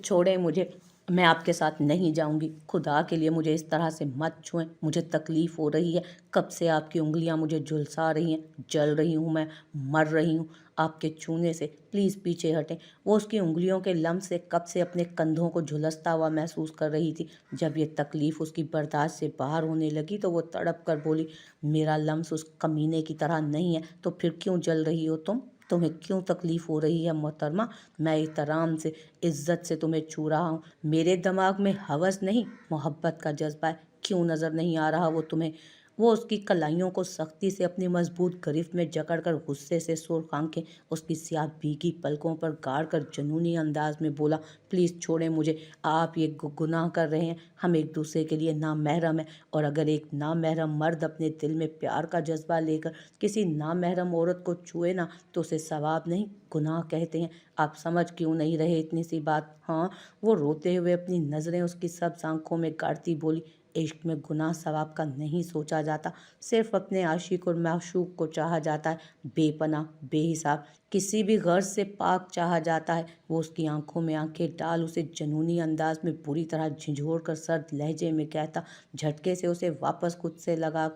छोड़ें मुझे, मैं आपके साथ नहीं जाऊंगी। खुदा के लिए मुझे इस तरह से मत छुएं, मुझे तकलीफ़ हो रही है। कब से आपकी उंगलियां मुझे झुलसा रही हैं, जल रही हूँ मैं, मर रही हूँ आपके छूने से। प्लीज़ पीछे हटें। वो उसकी उंगलियों के लम्स से कब से अपने कंधों को झुलसता हुआ महसूस कर रही थी। जब ये तकलीफ़ उसकी बर्दाश्त से बाहर होने लगी तो वो तड़प कर बोली, मेरा लम्स उस कमीने की तरह नहीं है, तो फिर क्यों जल रही हो तुम? तुम्हें क्यों तकलीफ़ हो रही है मोहतरमा? मैं एहतराम से, इज़्ज़त से तुम्हें छू रहा हूँ। मेरे दिमाग में हवस नहीं, मोहब्बत का जज्बा है। क्यों नज़र नहीं आ रहा वो तुम्हें? वो उसकी कलाइयों को सख्ती से अपनी मजबूत गिरफ्त में जकड़कर गुस्से से सुर्ख आंखें उसकी स्याह भीगी पलकों पर गाड़ कर जुनूनी अंदाज में बोला, प्लीज़ छोड़ें मुझे, आप ये गुनाह कर रहे हैं। हम एक दूसरे के लिए नामहरम हैं, और अगर एक नामहरम मर्द अपने दिल में प्यार का जज्बा लेकर किसी नामहरम औरत को छुए ना, तो उसे सवाब नहीं, गुनाह कहते हैं। आप समझ क्यों नहीं रहे इतनी सी बात? हाँ। वो रोते हुए अपनी नज़रें उसकी सब्ज़ आंखों में गाड़ती बोली, इश्क में गुनाह सवाब का नहीं सोचा जाता, सिर्फ अपने आशिक और माशूक को चाहा जाता है, बेपनाह बेहिसाब, किसी भी गर्ज से पाक चाहा जाता है। वो उसकी आंखों में आंखें डाल उसे जनूनी अंदाज में बुरी तरह झिझोड़ कर सर्द लहजे में कहता, झटके से उसे वापस खुद से लगा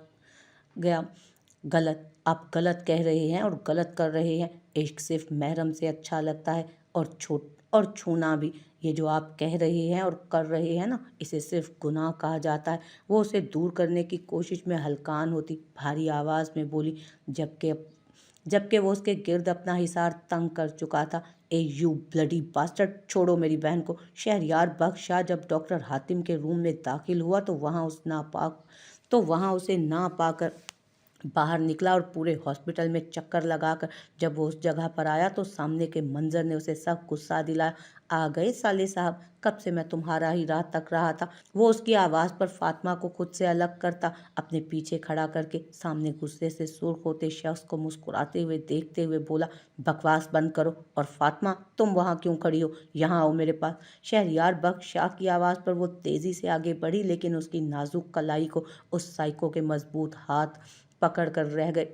गया, गलत, आप गलत कह रहे हैं और गलत कर रहे हैं। इश्क सिर्फ महरम से अच्छा लगता है, और छूना भी। ये जो आप कह रहे हैं और कर रहे हैं ना, इसे सिर्फ गुनाह कहा जाता है। वो उसे दूर करने की कोशिश में हलकान होती भारी आवाज़ में बोली, जबकि जबकि वो उसके गिर्द अपना हिसार तंग कर चुका था। ए यू ब्लडी बास्टर्ड, छोड़ो मेरी बहन को। शहरयार बख्श शाह जब डॉक्टर हातिम के रूम में दाखिल हुआ तो वहाँ उसे ना पाकर बाहर निकला, और पूरे हॉस्पिटल में चक्कर लगाकर जब वो उस जगह पर आया तो सामने के मंजर ने उसे सब गुस्सा दिलाया। आ गए साले साहब, कब से मैं तुम्हारा ही राह तक रहा था। वो उसकी आवाज़ पर फातिमा को खुद से अलग करता अपने पीछे खड़ा करके सामने गुस्से से सुर्ख होते शख्स को मुस्कुराते हुए देखते हुए बोला, बकवास बंद करो, और फातिमा तुम वहाँ क्यों खड़ी हो, यहाँ आओ मेरे पास। शहरयार बख्श शाह की आवाज़ पर वो तेज़ी से आगे बढ़ी, लेकिन उसकी नाजुक कलाई को उस साइको के मजबूत हाथ पकड़ कर रह गए।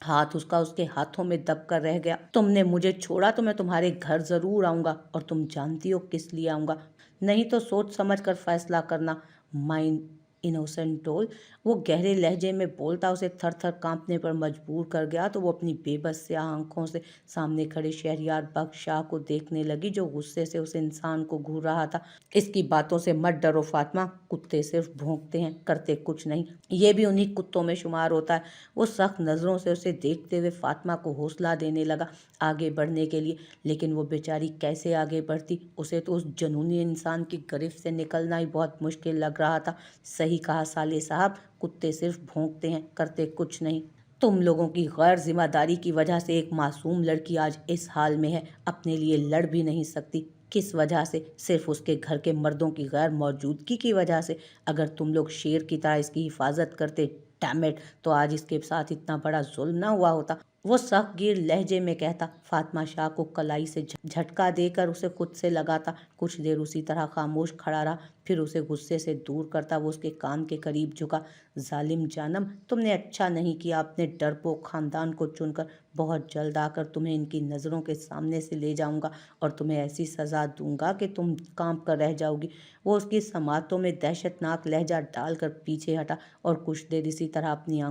हाथ उसका उसके हाथों में दब कर रह गया। तुमने मुझे छोड़ा तो मैं तुम्हारे घर ज़रूर आऊँगा, और तुम जानती हो किस लिए आऊँगा। नहीं तो सोच समझ कर फैसला करना, माइन इनोसेंट डोल। वो गहरे लहजे में बोलता उसे थर थर कांपने पर मजबूर कर गया, तो वो अपनी बेबस स्याह आंखों से सामने खड़े शहरयार बख्श शाह को देखने लगी, जो गुस्से से उस इंसान को घूर रहा था। इसकी बातों से मत डरो फातिमा, कुत्ते सिर्फ भौंकते हैं, करते कुछ नहीं। ये भी उन्हीं कुत्तों में शुमार होता है। वो सख्त नज़रों से उसे देखते हुए फातिमा को हौसला देने लगा आगे बढ़ने के लिए, लेकिन वो बेचारी कैसे आगे बढ़ती। उसे तो उस जनूनी इंसान की गिरफ्त से निकलना ही बहुत मुश्किल लग रहा था। सही कहा साले साहब, कुत्ते सिर्फ भौंकते हैं, करते कुछ नहीं। तुम लोगों की गैर जिम्मेदारी की वजह से एक मासूम लड़की आज इस हाल में है, अपने लिए लड़ भी नहीं सकती। किस वजह से? सिर्फ उसके घर के मर्दों की गैर मौजूदगी की वजह से। अगर तुम लोग शेर की तरह इसकी हिफाजत करते, डैमेट, तो आज इसके साथ इतना बड़ा जुल्म ना हुआ होता। वो सख्त गिर लहजे में कहता, फातिमा शाह को कलाई से झटका देकर उसे खुद से लगाता। कुछ देर उसी तरह खामोश खड़ा रहा, फिर उसे गुस्से से दूर करता वो उसके कान के करीब झुका, जालिम जानम, तुमने अच्छा नहीं किया अपने डरपोक खानदान को चुनकर। बहुत जल्द आकर तुम्हें इनकी नज़रों के सामने से ले जाऊंगा, और तुम्हें ऐसी सज़ा दूंगा कि तुम कांप कर रह जाओगी। वो उसकी समातों में दहशतनाक लहजा डालकर पीछे हटा, और कुछ देर इसी तरह अपनी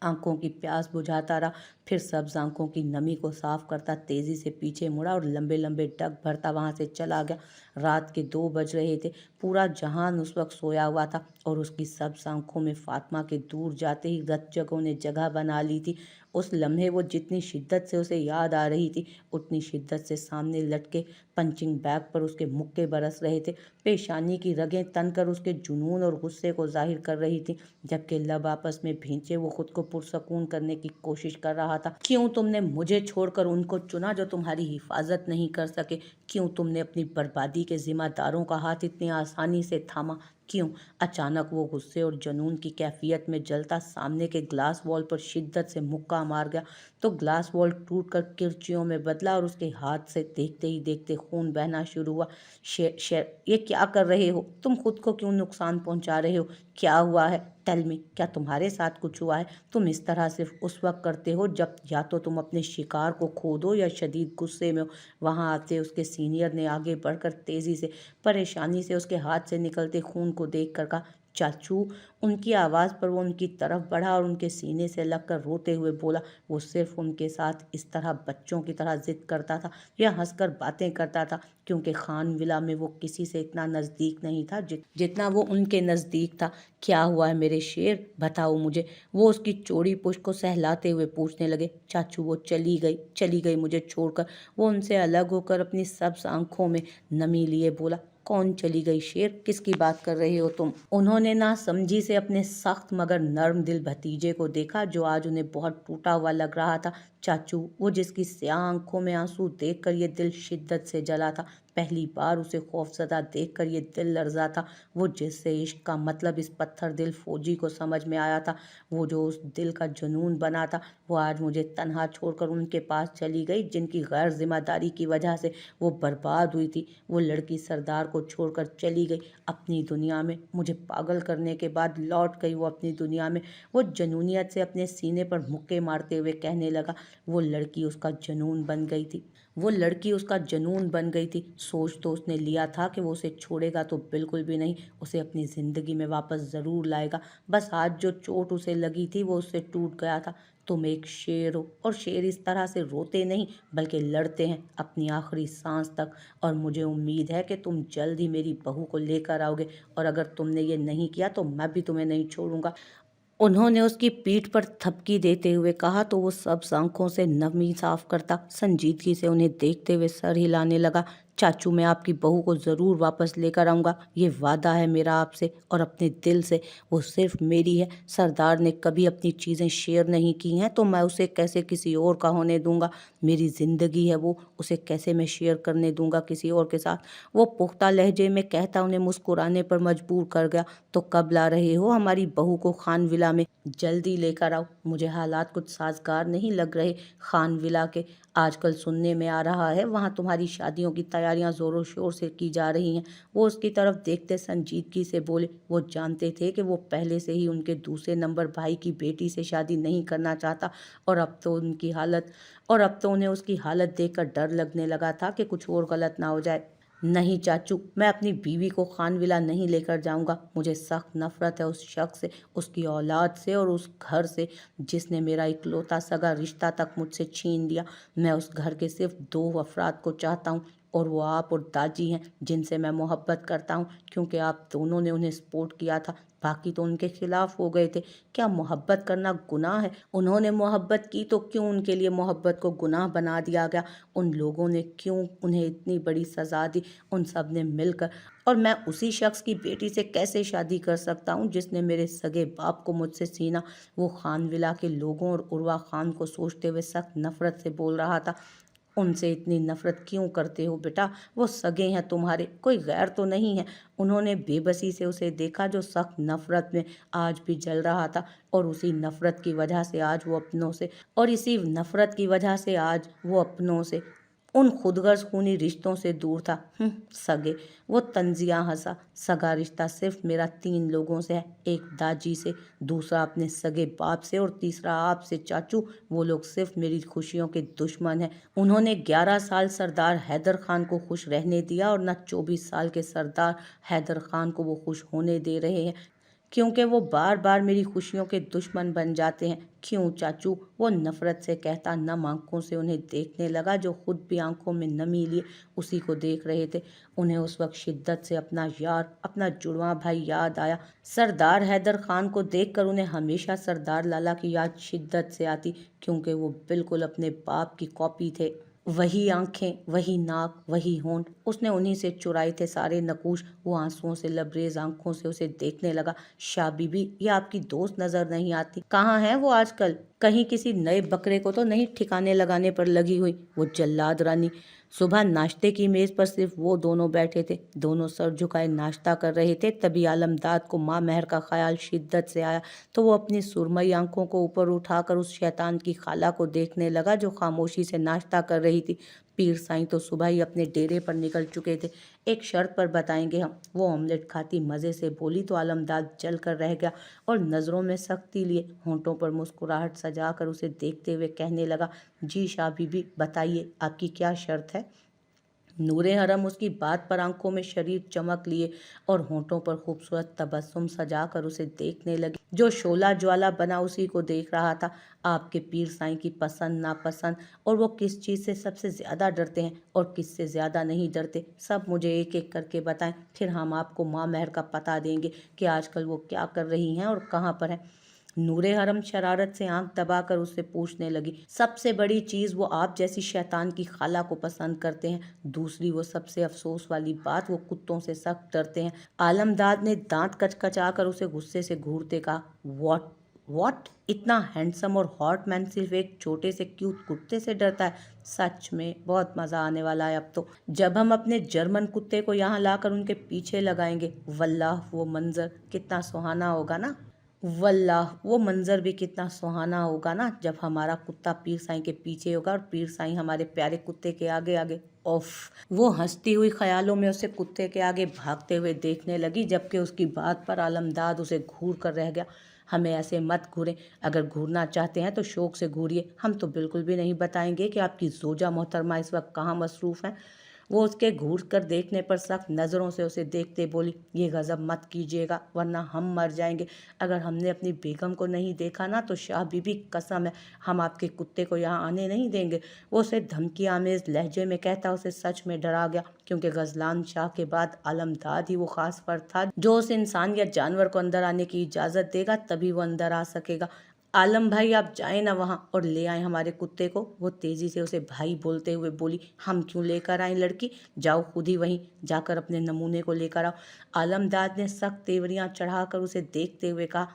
आंखों की प्यास बुझाता रहा। फिर सब्ज आंखों की नमी को साफ करता तेजी से पीछे मुड़ा, और लंबे लंबे डग भरता वहां से चला गया। रात के 2 बज रहे थे। पूरा जहान उस वक्त सोया हुआ था, और उसकी सब्ज आंखों में फातिमा के दूर जाते ही रत जगहों ने जगह बना ली थी। उस लम्हे वो जितनी शिद्दत से उसे याद आ रही थी, उतनी शिद्दत से सामने लटके पंचिंग बैग पर उसके मुक्के बरस रहे थे। पेशानी की रगें तनकर उसके जुनून और गुस्से को जाहिर कर रही थी, जबकि लब आपस में भींचे वो खुद को पुरसकून करने की कोशिश कर रहा था। क्यों तुमने मुझे छोड़कर उनको चुना जो तुम्हारी हिफाजत नहीं कर सके? क्यों तुमने अपनी बर्बादी के जिम्मेदारों का हाथ इतनी आसानी से थामा? क्यों? अचानक वो गुस्से और जुनून की कैफियत में जलता सामने के ग्लास वॉल पर शिद्दत से मुक्का मार गया, तो ग्लास वॉल टूटकर किरचियों में बदला, और उसके हाथ से देखते ही देखते खून बहना शुरू हुआ। ये क्या कर रहे हो? तुम खुद को क्यों नुकसान पहुंचा रहे हो? کیا ہوا ہے؟ ٹیل می، کیا تمہارے ساتھ کچھ ہوا ہے؟ تم اس طرح صرف اس وقت کرتے ہو جب یا تو تم اپنے شکار کو کھو دو یا شدید غصے میں ہو۔ وہاں آتے اس کے سینئر نے آگے بڑھ کر تیزی سے، پریشانی سے اس کے ہاتھ سے نکلتے خون کو دیکھ کر کہا، چاچو۔ ان کی آواز پر وہ ان کی طرف بڑھا اور ان کے سینے سے لگ کر روتے ہوئے بولا، وہ صرف ان کے ساتھ اس طرح بچوں کی طرح ضد کرتا تھا یا ہنس کر باتیں کرتا تھا، کیونکہ خان ولا میں وہ کسی سے اتنا نزدیک نہیں تھا جتنا وہ ان کے نزدیک تھا۔ کیا ہوا ہے میرے شیر؟ بتاؤ مجھے، وہ اس کی چوڑی پشت کو سہلاتے ہوئے پوچھنے لگے۔ چاچو، وہ چلی گئی مجھے چھوڑ کر۔ وہ ان سے الگ ہو کر اپنی سبز آنکھوں میں نمی لیے بولا، کون چلی گئی شیر؟ کس کی بات کر رہے ہو تم؟ انہوں نے ناسمجھی سے اپنے سخت مگر نرم دل بھتیجے کو دیکھا جو آج انہیں بہت ٹوٹا ہوا لگ رہا تھا۔ چاچو، وہ جس کی سیاہ آنکھوں میں آنسو دیکھ کر یہ دل شدت سے جلا تھا، پہلی بار اسے خوفزدہ دیکھ کر یہ دل لرزا تھا، وہ جس سے عشق کا مطلب اس پتھر دل فوجی کو سمجھ میں آیا تھا، وہ جو اس دل کا جنون بنا تھا، وہ آج مجھے تنہا چھوڑ کر ان کے پاس چلی گئی جن کی غیر ذمہ داری کی وجہ سے وہ برباد ہوئی تھی۔ وہ لڑکی سردار کو چھوڑ کر چلی گئی اپنی دنیا میں، مجھے پاگل کرنے کے بعد لوٹ گئی وہ اپنی دنیا میں۔ وہ جنونیت سے اپنے سینے پر مکے مارتے ہوئے کہنے لگا، وہ لڑکی اس کا جنون بن گئی تھی، وہ لڑکی اس کا جنون بن گئی تھی۔ سوچ تو اس نے لیا تھا کہ وہ اسے چھوڑے گا تو بالکل بھی نہیں، اسے اپنی زندگی میں واپس ضرور لائے گا، بس آج جو چوٹ اسے لگی تھی وہ اس سے ٹوٹ گیا تھا۔ تم ایک شیر ہو، اور شیر اس طرح سے روتے نہیں بلکہ لڑتے ہیں اپنی آخری سانس تک، اور مجھے امید ہے کہ تم جلد ہی میری بہو کو لے کر آؤ گے، اور اگر تم نے یہ نہیں کیا تو میں بھی تمہیں نہیں چھوڑوں گا۔ انہوں نے اس کی پیٹھ پر تھپکی دیتے ہوئے کہا تو وہ سبز آنکھوں سے نمی صاف کرتا سنجیدگی سے انہیں دیکھتے ہوئے سر ہلانے لگا۔ چاچو، میں آپ کی بہو کو ضرور واپس لے کر آؤں گا، یہ وعدہ ہے میرا آپ سے اور اپنے دل سے، وہ صرف میری ہے۔ سردار نے کبھی اپنی چیزیں شیئر نہیں کی ہیں تو میں اسے کیسے کسی اور کا ہونے دوں گا؟ میری زندگی ہے وہ، اسے کیسے میں شیئر کرنے دوں گا کسی اور کے ساتھ؟ وہ پختہ لہجے میں کہتا انہیں مسکرانے پر مجبور کر گیا، تو کب لا رہے ہو ہماری بہو کو خان ولا میں؟ جلدی لے کر آؤ، مجھے حالات کچھ سازگار نہیں لگ رہے خان ولا کے۔ آج کل سننے میں آ رہا ہے وہاں تمہاری شادیوں کی تیاریاں زور و شور سے کی جا رہی ہیں۔ وہ اس کی طرف دیکھتے سنجیدگی سے بولے، وہ جانتے تھے کہ وہ پہلے سے ہی ان کے دوسرے نمبر بھائی کی بیٹی سے شادی نہیں کرنا چاہتا، اور اب تو انہیں اس کی حالت دیکھ کر ڈر لگنے لگا تھا کہ کچھ اور غلط نہ ہو جائے۔ نہیں چاچو، میں اپنی بیوی کو خان ولا نہیں لے کر جاؤں گا، مجھے سخت نفرت ہے اس شخص سے، اس کی اولاد سے اور اس گھر سے جس نے میرا اکلوتا سگا رشتہ تک مجھ سے چھین لیا۔ میں اس گھر کے صرف 2 افراد کو چاہتا ہوں، اور وہ آپ اور داجی ہیں جن سے میں محبت کرتا ہوں، کیونکہ آپ دونوں نے انہیں سپورٹ کیا تھا، باقی تو ان کے خلاف ہو گئے تھے۔ کیا محبت کرنا گناہ ہے؟ انہوں نے محبت کی تو کیوں ان کے لیے محبت کو گناہ بنا دیا گیا؟ ان لوگوں نے کیوں انہیں اتنی بڑی سزا دی، ان سب نے مل کر؟ اور میں اسی شخص کی بیٹی سے کیسے شادی کر سکتا ہوں جس نے میرے سگے باپ کو مجھ سے چھینا؟ وہ خان ولا کے لوگوں اور عروا خان کو سوچتے ہوئے سخت نفرت سے بول رہا تھا۔ ان سے اتنی نفرت کیوں کرتے ہو بیٹا؟ وہ سگے ہیں تمہارے، کوئی غیر تو نہیں ہے۔ انہوں نے بے بسی سے اسے دیکھا جو سخت نفرت میں آج بھی جل رہا تھا، اور اسی نفرت کی وجہ سے آج وہ اپنوں سے ان خود غرض خونی رشتوں سے دور تھا۔ سگے، وہ طنزیہ ہنسا، سگا رشتہ صرف میرا 3 لوگوں سے ہے، ایک داجی سے، دوسرا اپنے سگے باپ سے، اور تیسرا آپ سے چاچو۔ وہ لوگ صرف میری خوشیوں کے دشمن ہیں۔ انہوں نے 11 سال سردار حیدر خان کو خوش رہنے دیا اور نہ 24 سال کے سردار حیدر خان کو وہ خوش ہونے دے رہے ہیں، کیونکہ وہ بار بار میری خوشیوں کے دشمن بن جاتے ہیں۔ کیوں چاچو؟ وہ نفرت سے کہتا نم آنکھوں سے انہیں دیکھنے لگا جو خود بھی آنکھوں میں نمی لیے اسی کو دیکھ رہے تھے۔ انہیں اس وقت شدت سے اپنا یار، اپنا جڑواں بھائی یاد آیا۔ سردار حیدر خان کو دیکھ کر انہیں ہمیشہ سردار لالا کی یاد شدت سے آتی، کیونکہ وہ بالکل اپنے باپ کی کاپی تھے۔ وہی آنکھیں، وہی ناک، وہی ہونٹ، اس نے انہی سے چرائے تھے سارے نقوش۔ وہ آنسوؤں سے لبریز آنکھوں سے اسے دیکھنے لگا۔ شاہ بی بی، یہ آپ کی دوست نظر نہیں آتی، کہاں ہیں وہ آج کل؟ کہیں کسی نئے بکرے کو تو نہیں ٹھکانے لگانے پر لگی ہوئی؟ وہ جلاد رانی، صبح ناشتے کی میز پر صرف وہ دونوں بیٹھے تھے، دونوں سر جھکائے ناشتہ کر رہے تھے۔ تبھی عالمداد کو ماں مہر کا خیال شدت سے آیا، تو وہ اپنی سرمئی آنکھوں کو اوپر اٹھا کر اس شیطان کی خالہ کو دیکھنے لگا جو خاموشی سے ناشتہ کر رہی تھی۔ पीर साईं तो सुबह ही अपने डेरे पर निकल चुके थे। एक शर्त पर बताएंगे हम, वो ऑमलेट खाती मज़े से बोली तो आलमदाद जल कर रह गया और नज़रों में सख्ती लिए होंठों पर मुस्कुराहट सजा कर उसे देखते हुए कहने लगा, जी शाह बीबी, बताइए आपकी क्या शर्त है। नूरे हरम उसकी बात पर आंखों में शरीर चमक लिए और होंठों पर खूबसूरत तबस्सुम सजाकर उसे देखने लगी। जो शोला ज्वाला बना उसी को देख रहा था। आपके पीर साईं की पसंद नापसंद और वो किस चीज़ से सबसे ज़्यादा डरते हैं और किससे ज़्यादा नहीं डरते, सब मुझे एक एक करके बताएं, फिर हम आपको माँ महर का पता देंगे कि आजकल वो क्या कर रही हैं और कहाँ पर हैं। नूरे हरम शरारत से आंख दबाकर उससे पूछने लगी, सबसे बड़ी चीज़ वो आप जैसी शैतान की खाला को पसंद करते हैं, दूसरी वो सबसे अफसोस वाली बात वो कुत्तों से सख्त डरते हैं। आलमदाद ने दांत कचकचाकर उसे गुस्से से घूरते कहा, वॉट वॉट, इतना हैंडसम और हॉट मैन सिर्फ एक छोटे से क्यूट कुत्ते से डरता है। सच में बहुत मज़ा आने वाला है अब तो, जब हम अपने जर्मन कुत्ते को यहाँ लाकर उनके पीछे लगाएंगे। वल्लाह वो मंजर कितना सुहाना होगा ना, वल्लाह वो मंजर भी कितना सुहाना होगा ना, जब हमारा कुत्ता पीर साईं के पीछे होगा और पीर साईं हमारे प्यारे कुत्ते के आगे आगे। ओफ, वो हंसती हुई ख्यालों में उसे कुत्ते के आगे भागते हुए देखने लगी, जबकि उसकी बात पर आलमदाद उसे घूर कर रह गया। हमें ऐसे मत घूरें, अगर घूरना चाहते हैं तो शौक से घूरिए, हम तो बिल्कुल भी नहीं बताएंगे कि आपकी जोजा मोहतरमा इस वक्त कहाँ मसरूफ़ हैं। वो उसके घूर कर देखने पर सख्त नज़रों से उसे देखते बोली, ये गज़ब मत कीजिएगा वरना हम मर जाएंगे। अगर हमने अपनी बेगम को नहीं देखा ना तो शाह बीबी कसम है हम आपके कुत्ते को यहाँ आने नहीं देंगे। वो उसे धमकी आमेज लहजे में कहता उसे सच में डरा गया, क्योंकि गजलान शाह के बाद आलमदाद ही वो खास फर्द था जो उस इंसान या जानवर को अंदर आने की इजाज़त देगा, तभी वो अंदर आ सकेगा। आलम भाई आप जाएं ना वहाँ और ले आए हमारे कुत्ते को। वो तेजी से उसे भाई बोलते हुए बोली, हम क्यों लेकर आए लड़की, जाओ खुद ही वहीं जाकर अपने नमूने को लेकर आओ। आलमदाद ने सख्त तेवरियां चढ़ाकर उसे देखते हुए कहा,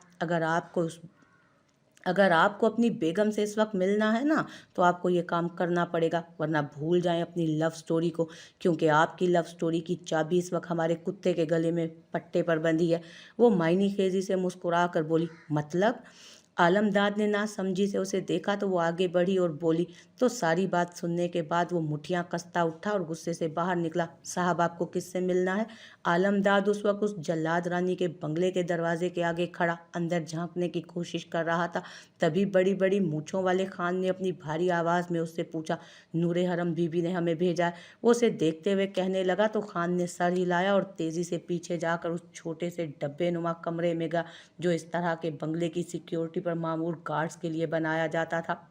अगर आपको अपनी बेगम से इस वक्त मिलना है ना तो आपको ये काम करना पड़ेगा, वरना भूल जाएं अपनी लव स्टोरी को, क्योंकि आपकी लव स्टोरी की चाबी इस वक्त हमारे कुत्ते के गले में पट्टे पर बंधी है। वो मायनी खेजी से मुस्कुरा कर बोली, मतलब। आलमदाद ने ना समझी से उसे देखा तो वो आगे बढ़ी और बोली, तो सारी बात सुनने के बाद वो मुठियां कसता उठा और गुस्से से बाहर निकला, साहब आपको किससे मिलना है। आलमदाद उस वक्त उस जल्लाद रानी के बंगले के दरवाजे के आगे खड़ा अंदर झांकने की कोशिश कर रहा था। तभी बड़ी बड़ी मूछों वाले खान ने अपनी भारी आवाज़ में उससे पूछा, नूरे हरम बीबी ने हमें भेजा है। वो उसे देखते हुए कहने लगा तो खान ने सर हिलाया और तेज़ी से पीछे जाकर उस छोटे से डब्बे नुमा कमरे में गया जो इस तरह के बंगले की सिक्योरिटी पर मामूर गार्ड्स के लिए बनाया जाता था।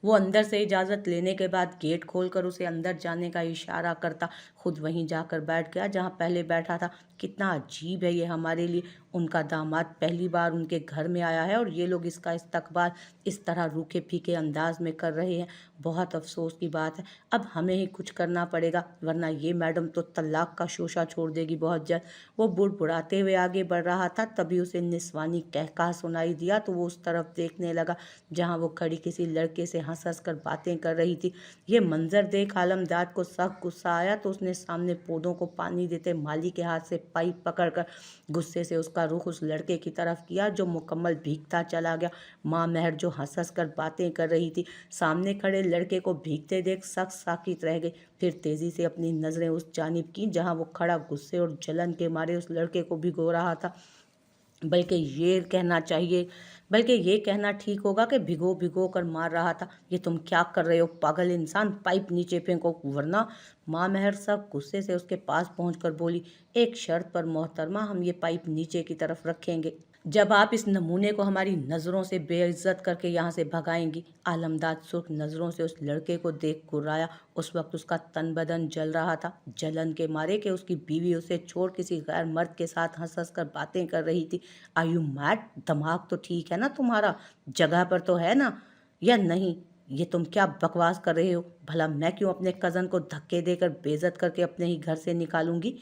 वो अंदर से इजाज़त लेने के बाद गेट खोलकर उसे अंदर जाने का इशारा करता खुद वहीं जाकर बैठ गया जहां पहले बैठा था। कितना अजीब है ये हमारे लिए, उनका दामाद पहली बार उनके घर में आया है और ये लोग इसका इस्तकबाल इस तरह रूखे फीके अंदाज में कर रहे हैं। बहुत अफसोस की बात है, अब हमें ही कुछ करना पड़ेगा वरना ये मैडम तो तलाक का शोशा छोड़ देगी बहुत जल्द। वो बुड़बुड़ाते हुए आगे बढ़ रहा था, तभी उसे निस्वानी कहका सुनाई दिया तो वो उस तरफ देखने लगा जहाँ वो खड़ी किसी लड़के से हंस हंस कर बातें कर रही थी। ये मंजर देख आलमदाद को सख्त गुस्सा आया तो उसने सामने पौधों को पानी देते माली के हाथ से पाइप पकड़कर गुस्से से उसका रुख उस लड़के की तरफ किया जो मुकम्मल भीगता चला गया। माँ महर जो हंस हंस कर बातें कर रही थी सामने खड़े लड़के को भीगते देख सख्त साकित रह गई, फिर तेजी से अपनी नजरें उस जानिब की जहाँ वो खड़ा गुस्से और जलन के मारे उस लड़के को भिगो रहा था। बल्कि ये कहना ठीक होगा कि भिगो भिगो कर मार रहा था। ये तुम क्या कर रहे हो पागल इंसान, पाइप नीचे फेंको वरना। माँ महर सब गुस्से से उसके पास पहुंचकर बोली, एक शर्त पर मोहतरमा, हम ये पाइप नीचे की तरफ रखेंगे जब आप इस नमूने को हमारी नज़रों से बेइज्जत करके यहाँ से भगाएंगी। आलमदाद सुर्ख नज़रों से उस लड़के को देख गुर्राया। उस वक्त उसका तन बदन जल रहा था जलन के मारे कि उसकी बीवी उसे छोड़ किसी गैर मर्द के साथ हंस हंस कर बातें कर रही थी। आर यू मैड, दिमाग तो ठीक है ना तुम्हारा, जगह पर तो है ना या नहीं। ये तुम क्या बकवास कर रहे हो, भला मैं क्यों अपने कज़न को धक्के देकर बेइज्जत करके अपने ही घर से निकालूंगी।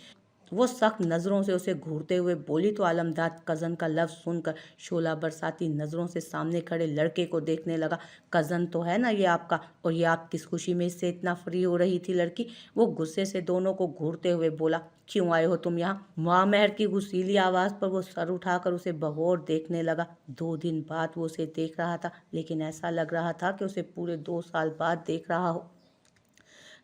वो सख्त नज़रों से उसे घूरते हुए बोली तो आलमदाद कज़न का लफ्ज़ सुनकर शोला बरसाती नज़रों से सामने खड़े लड़के को देखने लगा। कज़न तो है ना ये आपका, और ये आप किस खुशी में इससे इतना फ्री हो रही थी लड़की। वो गुस्से से दोनों को घूरते हुए बोला, क्यों आए हो तुम यहाँ। माँ महर की गुस्सीली आवाज़ पर वो सर उठाकर उसे बगौर देखने लगा। 2 दिन बाद वो उसे देख रहा था, लेकिन ऐसा लग रहा था कि उसे पूरे 2 साल बाद देख रहा हो।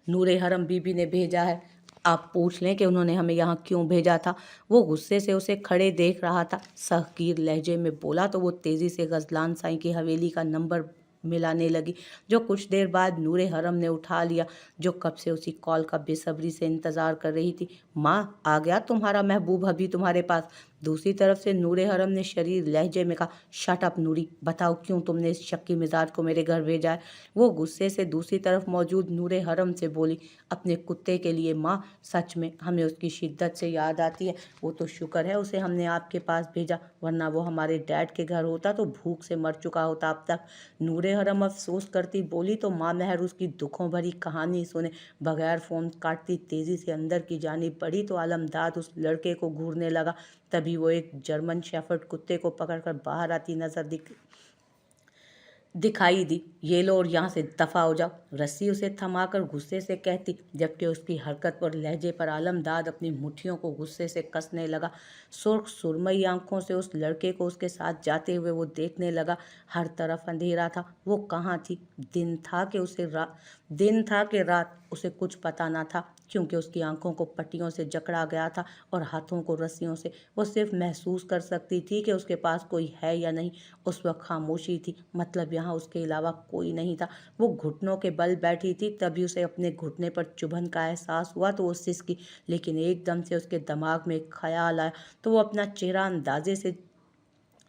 नूर हरम बीबी ने भेजा है। आप पूछ लें कि उन्होंने हमें यहाँ क्यों भेजा था। वो गुस्से से उसे खड़े देख रहा था। सहकीर लहजे में बोला तो वो तेज़ी से गजलान साईं की हवेली का नंबर मिलाने लगी, जो कुछ देर बाद नूर हरम ने उठा लिया, जो कब से उसी कॉल का बेसब्री से इंतज़ार कर रही थी। माँ, आ गया तुम्हारा महबूब अभी तुम्हारे पास। दूसरी तरफ से नूर हरम ने शरीर लहजे में कहा, शट अप नूरी, बताओ क्यों तुमने इस शक्की मिजाज को मेरे घर भेजा है। वो गुस्से से दूसरी तरफ मौजूद नूर हरम से बोली, अपने कुत्ते के लिए माँ, सच में हमें उसकी शिद्दत से याद आती है। वो तो शुक्र है उसे हमने आपके पास भेजा, वरना वो हमारे डैड के घर होता तो भूख से मर चुका होता अब तक। नूर हरम अफसोस करती बोली तो माँ महर उसकी दुखों भरी कहानी सुने बगैर फ़ोन काटती तेज़ी से अंदर की जानिब बढ़ी तो आलमदाद उस लड़के को घूरने लगा। तभी वो एक जर्मन शेफर्ड कुत्ते को पकड़कर बाहर आती नजर दिखाई दी। ये लो और यहाँ से दफ़ा हो जाओ, रस्सी उसे थमाकर गुस्से से कहती, जबकि उसकी हरकत और लहजे पर आलमदाद अपनी मुट्ठियों को गुस्से से कसने लगा। सुर्ख सुरमई आंखों से उस लड़के को उसके साथ जाते हुए वो देखने लगा। हर तरफ अंधेरा था। वो कहाँ थी? दिन था कि रात, उसे कुछ पता ना था, क्योंकि उसकी आंखों को पट्टियों से जकड़ा गया था और हाथों को रस्सियों से। वो सिर्फ महसूस कर सकती थी कि उसके पास कोई है या नहीं। उस वक्त खामोशी थी, मतलब यहाँ उसके अलावा कोई नहीं था। वो घुटनों के बल बैठी थी, तभी उसे अपने घुटने पर चुभन का एहसास हुआ तो वो सिसकी, लेकिन एकदम से उसके दिमाग में एक ख्याल आया तो वो अपना चेहरा अंदाजे से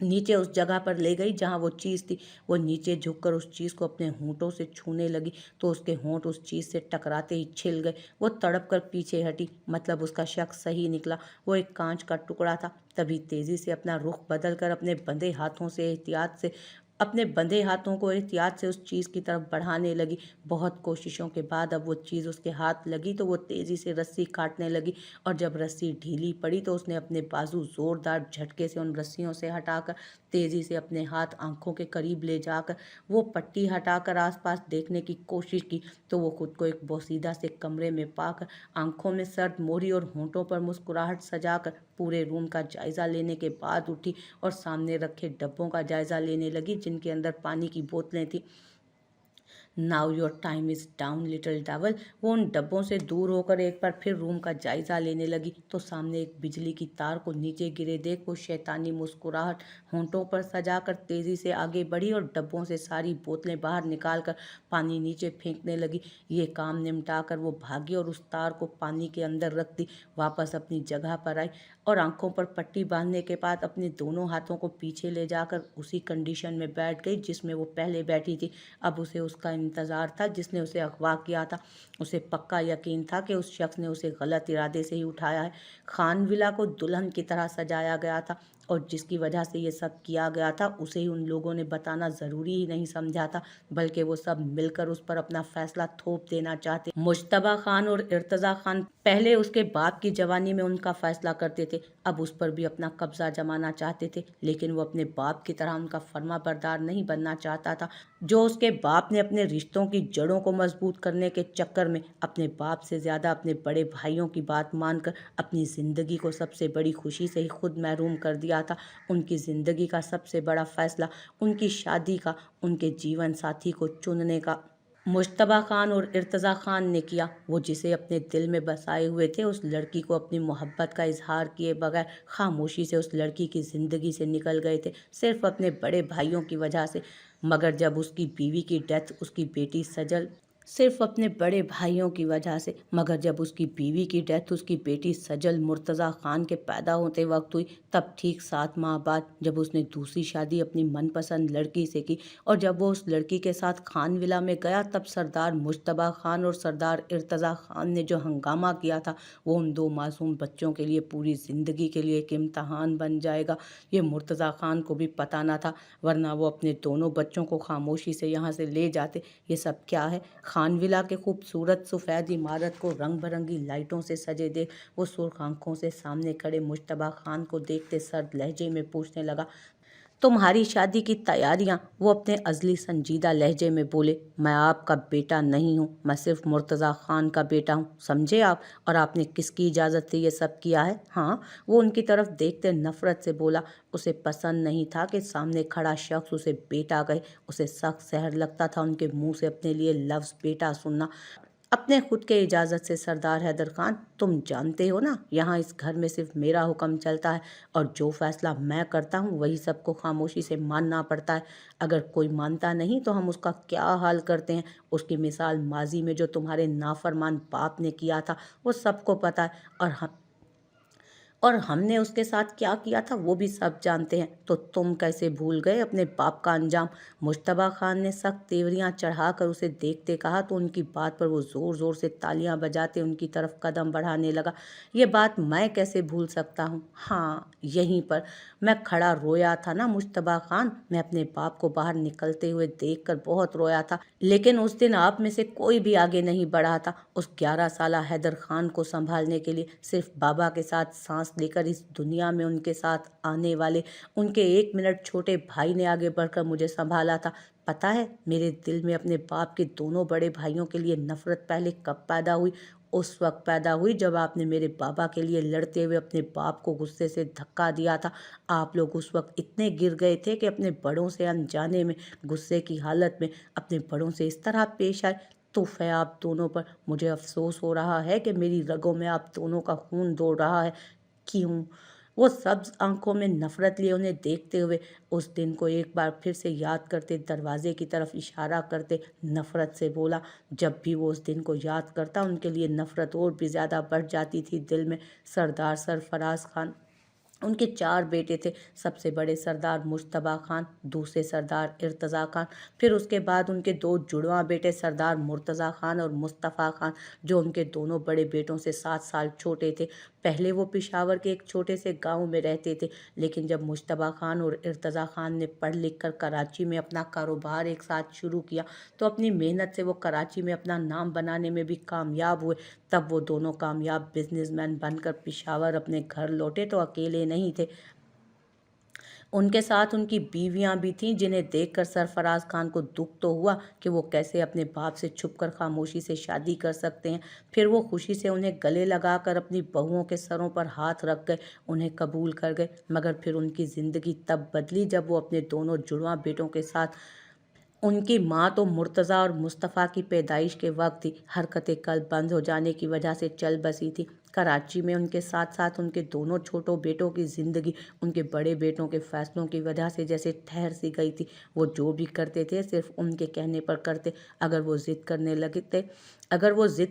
नीचे उस जगह पर ले गई जहाँ वो चीज़ थी। वो नीचे झुककर उस चीज़ को अपने होंठों से छूने लगी तो उसके होंठ उस चीज़ से टकराते ही छिल गए। वो तड़प कर पीछे हटी, मतलब उसका शक सही निकला, वो एक कांच का टुकड़ा था। तभी तेज़ी से अपना रुख बदल कर अपने बंधे हाथों को एहतियात से उस चीज़ की तरफ बढ़ाने लगी। बहुत कोशिशों के बाद अब वो चीज़ उसके हाथ लगी तो वो तेज़ी से रस्सी काटने लगी, और जब रस्सी ढीली पड़ी तो उसने अपने बाजू ज़ोरदार झटके से उन रस्सियों से हटाकर तेज़ी से अपने हाथ आंखों के करीब ले जाकर वो पट्टी हटाकर आसपास देखने की कोशिश की तो वो खुद को एक बोसीदा से कमरे में पाकर आंखों में सर्द मोहरी और होंठों पर मुस्कुराहट सजाकर पूरे रूम का जायज़ा लेने के बाद उठी और सामने रखे डब्बों का जायज़ा लेने लगी जिनके अंदर पानी की बोतलें थी। Now your time is down little devil. वो उन डब्बों से दूर होकर एक बार फिर रूम का जायज़ा लेने लगी तो सामने एक बिजली की तार को नीचे गिरे देख वो शैतानी मुस्कुराहट होंठों पर सजाकर तेज़ी से आगे बढ़ी और डब्बों से सारी बोतलें बाहर निकालकर पानी नीचे फेंकने लगी। ये काम निपटाकर वो भागी और उस तार को पानी के अंदर रख दी, वापस अपनी जगह पर आई और आंखों पर पट्टी बांधने के बाद अपने दोनों हाथों को पीछे ले जाकर उसी कंडीशन में बैठ गई जिसमें वो पहले बैठी थी। अब उसे उसका इंतज़ार था जिसने उसे अगवा किया था। उसे पक्का यकीन था कि उस शख्स ने उसे गलत इरादे से ही उठाया है। खान विला को दुल्हन की तरह सजाया गया था और जिसकी वजह से ये सब किया गया था उसे ही उन लोगों ने बताना ज़रूरी ही नहीं समझा था, बल्कि वो सब मिलकर उस पर अपना फैसला थोप देना चाहते। मुश्तबा खान और इर्तज़ा खान पहले उसके बाप की जवानी में उनका फैसला करते थे, अब उस पर भी अपना कब्जा जमाना चाहते थे, लेकिन वो अपने बाप की तरह उनका फर्मा बरदार नहीं बनना चाहता था। जो उसके बाप ने अपने रिश्तों की जड़ों को मजबूत करने के चक्कर में अपने बाप से ज़्यादा अपने बड़े भाइयों की बात मानकर अपनी ज़िंदगी को सबसे बड़ी खुशी से ही खुद महरूम कर दिया था। उनकी ज़िंदगी का सबसे बड़ा फैसला उनकी शादी का, उनके जीवन साथी को चुनने का मुश्तबा खान और इर्तज़ा खान ने किया। वो जिसे अपने दिल में बसाए हुए थे, उस लड़की को अपनी मोहब्बत का इजहार किए बगैर खामोशी से उस लड़की की ज़िंदगी से निकल गए थे, सिर्फ अपने बड़े भाइयों की वजह से। मगर जब उसकी बीवी की डेथ उसकी बेटी सजल सिर्फ अपने बड़े भाइयों की वजह से मगर जब उसकी बीवी की डेथ उसकी बेटी सजल मुर्तज़ा ख़ान के पैदा होते वक्त हुई, तब ठीक 7 माह बाद जब उसने दूसरी शादी अपनी मनपसंद लड़की से की और जब वो उस लड़की के साथ खान विला में गया, तब सरदार मुश्तबा खान और सरदार इर्तज़ा खान ने जो हंगामा किया था वो उन 2 मासूम बच्चों के लिए पूरी ज़िंदगी के लिए एक इम्तहान बन जाएगा। ये मुर्तज़ा खान को भी पता ना था, वरना वो अपने दोनों बच्चों को खामोशी से यहाँ से ले जाते। ये सब क्या है? खान विला के खूबसूरत सफ़ेद इमारत को रंग बिरंगी लाइटों से सजे देख वो सुर्ख आंखों से सामने खड़े मुश्तबा खान को देखते सर्द लहजे में पूछने लगा, तुम्हारी शादी की तैयारियां? वो अपने अजली संजीदा लहजे में बोले, मैं आपका बेटा नहीं हूँ, मैं सिर्फ मुर्तज़ा खान का बेटा हूँ, समझे आप? और आपने किसकी इजाज़त से ये सब किया है? हाँ, वो उनकी तरफ देखते नफरत से बोला। उसे पसंद नहीं था कि सामने खड़ा शख्स उसे बेटा कहे। उसे सख्त जहर लगता था उनके मुंह से अपने लिए लफ्ज़ बेटा सुनना। अपने खुद के इजाज़त से सरदार हैदर खान, तुम जानते हो ना, यहाँ इस घर में सिर्फ मेरा हुक्म चलता है और जो फैसला मैं करता हूँ वही सबको खामोशी से मानना पड़ता है। अगर कोई मानता नहीं तो हम उसका क्या हाल करते हैं। उसकी मिसाल माजी में जो तुम्हारे नाफरमान बाप ने किया था वो सबको पता है, और हमने उसके साथ क्या किया था वो भी सब जानते हैं। तो तुम कैसे भूल गए अपने बाप का अंजाम। मुश्तबा खान ने सख्त तेवरियां चढ़ाकर उसे देखते कहा तो उनकी बात पर वो ज़ोर ज़ोर से तालियां बजाते उनकी तरफ कदम बढ़ाने लगा। ये बात मैं कैसे भूल सकता हूँ। हाँ, यहीं पर मैं खड़ा रोया था ना मुश्तबा खान। मैं अपने बाप को बाहर निकलते हुए देखकर बहुत रोया था, लेकिन उस दिन आप में से कोई भी आगे नहीं बढ़ा था उस 11 साला हैदर खान को संभालने के लिए। सिर्फ बाबा के साथ सांस लेकर इस दुनिया में उनके साथ आने वाले उनके 1 मिनट छोटे भाई ने आगे बढ़कर मुझे संभाला था। पता है मेरे दिल में अपने बाप के दोनों बड़े भाइयों के लिए नफरत पहले कब पैदा हुई। उस वक्त पैदा हुई जब आपने मेरे बाबा के लिए लड़ते हुए अपने बाप को गुस्से से धक्का दिया था। आप लोग उस वक्त इतने गिर गए थे कि अपने बड़ों से अनजाने में, गुस्से की हालत में अपने बड़ों से इस तरह पेश आए। तोहफे आप दोनों पर। मुझे अफसोस हो रहा है कि मेरी रगों में आप दोनों का खून दौड़ रहा है। क्यों? वो सब्ज आंखों में नफरत लिए उन्हें देखते हुए उस दिन को एक बार फिर से याद करते, दरवाजे की तरफ इशारा करते नफरत से बोला। जब भी वो उस दिन को याद करता उनके लिए नफरत और भी ज़्यादा बढ़ जाती थी दिल में। सरदार सरफराज खान, उनके 4 बेटे थे। सबसे बड़े सरदार मुश्तबा खान, दूसरे सरदार इर्तज़ा खान, फिर उसके बाद उनके 2 जुड़वां बेटे सरदार मुर्तज़ा खान और मुस्तफ़ा खान, जो उनके दोनों बड़े बेटों से 7 साल छोटे थे। पहले वो पिशावर के एक छोटे से गांव में रहते थे, लेकिन जब मुश्तबा खान और इर्तज़ा खान ने पढ़ लिख कर कराची में अपना कारोबार एक साथ शुरू किया तो अपनी मेहनत से वो कराची में अपना नाम बनाने में भी कामयाब हुए। तब वो दोनों कामयाब बिजनेसमैन बनकर पिशावर अपने घर लौटे तो अकेले नहीं थे। उनके साथ उनकी बीवियां भी थीं, जिन्हें देखकर सरफराज खान को दुख तो हुआ कि वो कैसे अपने बाप से छुपकर खामोशी से शादी कर सकते हैं। फिर वो खुशी से उन्हें गले लगाकर अपनी बहुओं के सरों पर हाथ रख गए, उन्हें कबूल कर गए। मगर फिर उनकी ज़िंदगी तब बदली जब वो अपने दोनों जुड़वां बेटों के साथ, उनकी माँ तो मुर्तज़ा और मुस्तफ़ा की पैदाइश के वक्त ही हरकतें कल्ब बंद हो जाने की वजह से चल बसी थी। कराची में उनके साथ साथ उनके दोनों छोटों बेटों की ज़िंदगी उनके बड़े बेटों के फैसलों की वजह से जैसे ठहर सी गई थी। वो जो भी करते थे सिर्फ उनके कहने पर करते। अगर वो ज़िद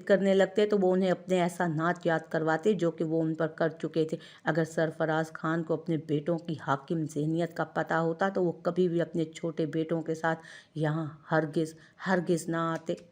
करने लगते तो वो उन्हें अपने ऐसा नाच याद करवाते जो कि वो उन पर कर चुके थे। अगर सरफराज खान को अपने बेटों की हाकिम ज़हनियत का पता होता तो वो कभी भी अपने छोटे बेटों के साथ यहाँ हरगिज़ हरगिज़ ना आते।